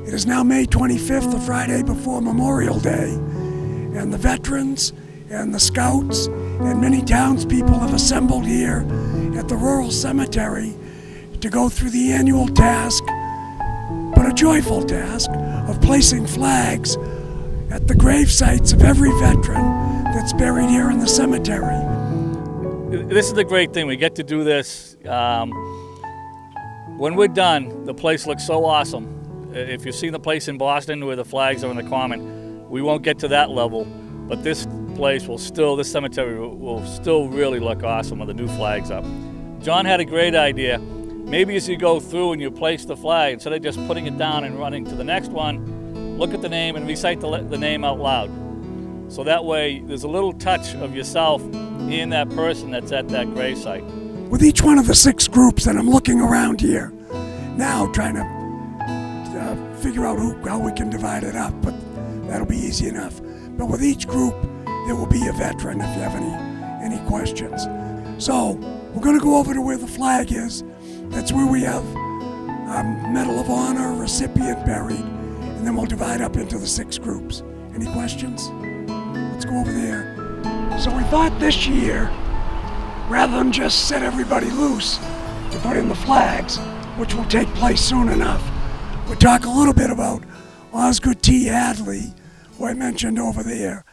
It is now May 25th, the Friday before Memorial Day, and the veterans and the scouts and many townspeople have assembled here at the rural cemetery to go through the annual task, but a joyful task, of placing flags at the grave sites of every veteran that's buried here in the cemetery. This is the great thing. We get to do this. When we're done, the place looks so awesome. If you've seen the place in Boston where the flags are in the common, we won't get to that level, but this place will still, this cemetery will still really look awesome with the new flags up. John had a great idea. Maybe as you go through and you place the flag, instead of just putting it down and running to the next one, look at the name and recite the name out loud. So that way there's a little touch of yourself in that person that's at that grave site. With each one of the 6 groups, and I'm looking around here now trying to figure out how we can divide it up, but that'll be easy enough. But with each group, there will be a veteran if you have any questions. So we're going to go over to where the flag is. That's where we have our Medal of Honor recipient buried, and then we'll divide up into the 6 groups. Any questions? Let's go over there. So we thought this year, rather than just set everybody loose to put in the flags, which will take place soon enough, we'll talk a little bit about Osgood T. Hadley, who I mentioned over there,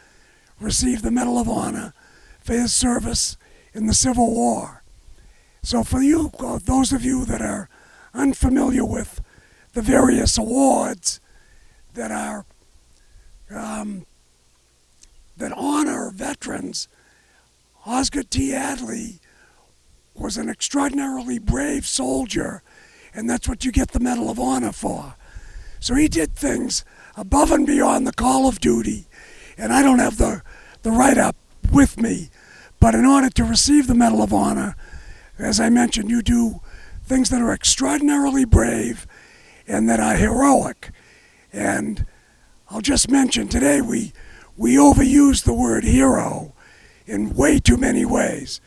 received the Medal of Honor for his service in the Civil War. So for you, those of you that are unfamiliar with the various awards that are that honor veterans, Osgood T. Hadley was an extraordinarily brave soldier, and that's what you get the Medal of Honor for. So he did things above and beyond the call of duty, and I don't have the write-up with me, but in order to receive the Medal of Honor, as I mentioned, you do things that are extraordinarily brave and that are heroic. And I'll just mention today we overuse the word hero in way too many ways.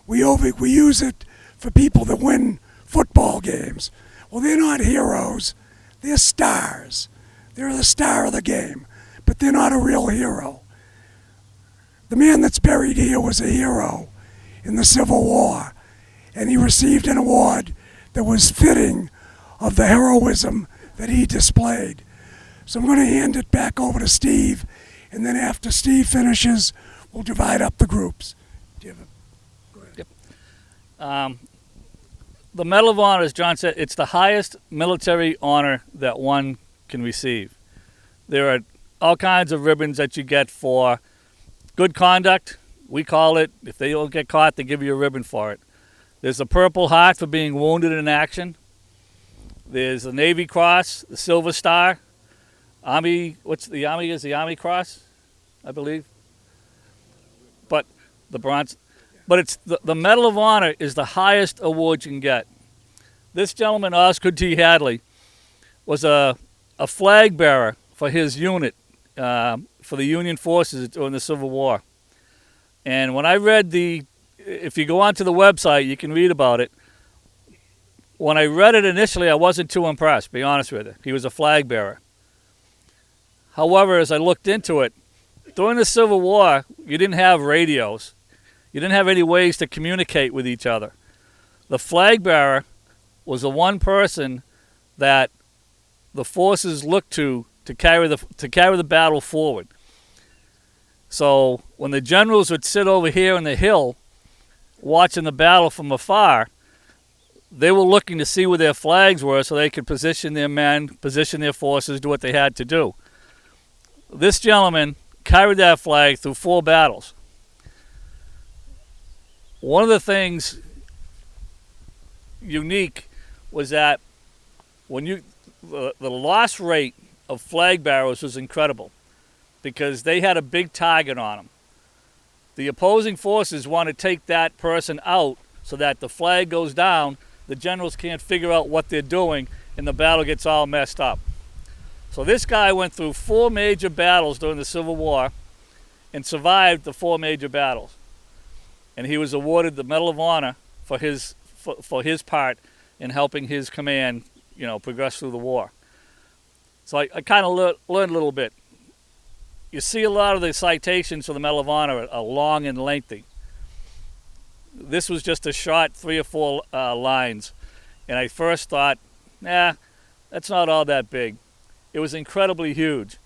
We use it for people that win football games. Well, they're not heroes, they're stars. They're the star of the game, but they're not a real hero. The man that's buried here was a hero in the Civil War, and he received an award that was fitting of the heroism that he displayed. So I'm going to hand it back over to Steve, and then after Steve finishes, we'll divide up the groups. Do you have a, go ahead. Yep. The Medal of Honor, as John said, it's the highest military honor that one can receive. There are all kinds of ribbons that you get for good conduct, we call it. If they don't get caught, they give you a ribbon for it. There's a Purple Heart for being wounded in action. There's the Navy Cross, the Silver Star. Army, the Army Cross, I believe. But the bronze, but it's the Medal of Honor is the highest award you can get. This gentleman, Osgood T. Hadley, was a flag bearer for his unit, for the Union forces during the Civil War. And when I read if you go onto the website, you can read about it. When I read it initially, I wasn't too impressed, to be honest with you. He was a flag bearer. However, as I looked into it, during the Civil War, you didn't have radios. You didn't have any ways to communicate with each other. The flag bearer was the one person that the forces looked to carry the battle forward. So when the generals would sit over here on the hill watching the battle from afar, they were looking to see where their flags were so they could position their men, position their forces, do what they had to do. This gentleman carried that flag through 4 battles. One of the things unique was that when the loss rate of flag bearers was incredible because they had a big target on them. The opposing forces want to take that person out so that the flag goes down, the generals can't figure out what they're doing, and the battle gets all messed up. So this guy went through 4 major battles during the Civil War and survived the 4 major battles. And he was awarded the Medal of Honor for his part in helping his command, progress through the war. So I kind of learned a little bit. You see a lot of the citations for the Medal of Honor are long and lengthy. This was just a short 3 or 4 lines. And I first thought, nah, that's not all that big. It was incredibly huge.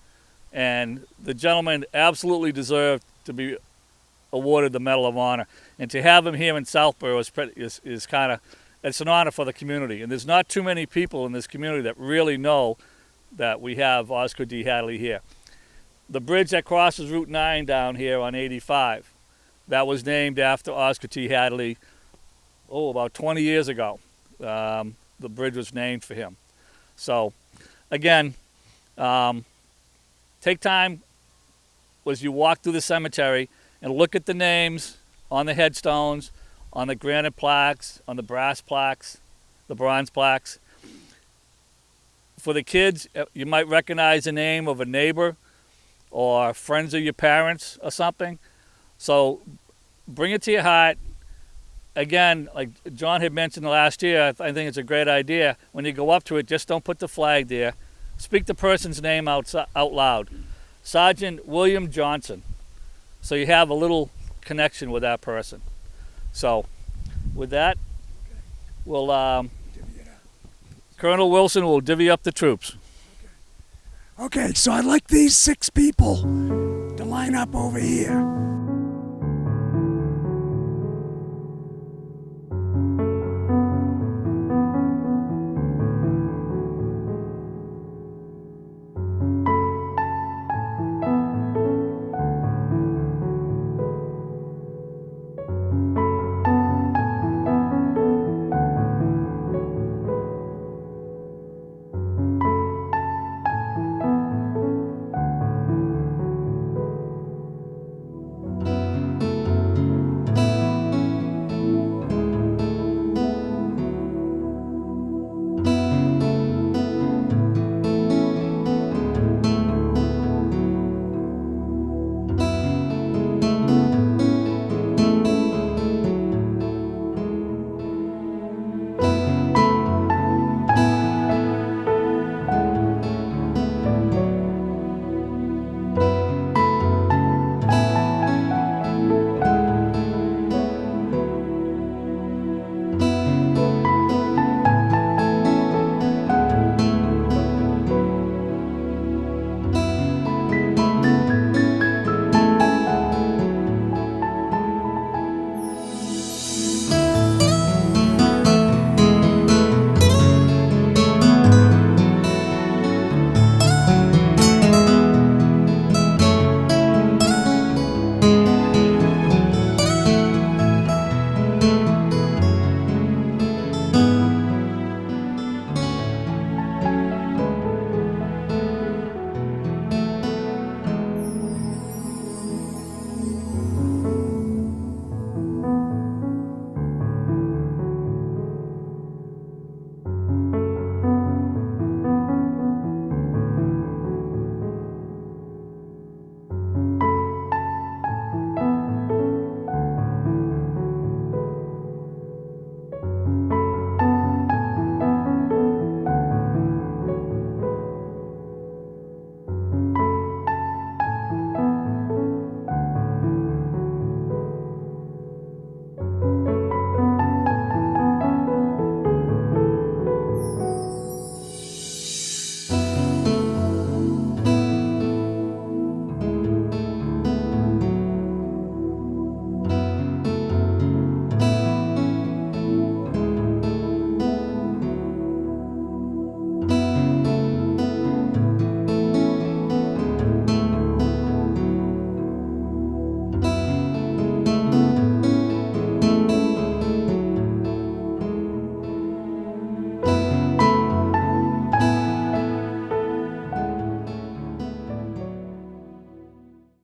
And the gentleman absolutely deserved to be awarded the Medal of Honor. And to have him here in Southborough is kind of, it's an honor for the community. And there's not too many people in this community that really know that we have Oscar D. Hadley here. The bridge that crosses Route 9 down here on 85, that was named after Oscar T. Hadley, about 20 years ago. The bridge was named for him. So, again, take time as you walk through the cemetery and look at the names on the headstones, on the granite plaques, on the brass plaques, the bronze plaques. For the kids, you might recognize the name of a neighbor or friends of your parents or something. So bring it to your heart. Again, like John had mentioned last year, I think it's a great idea. When you go up to it, just don't put the flag there. Speak the person's name out loud. Sergeant William Johnson. So you have a little connection with that person. So with that, we'll Colonel Wilson will divvy up the troops. Okay, so I'd like these 6 people to line up over here.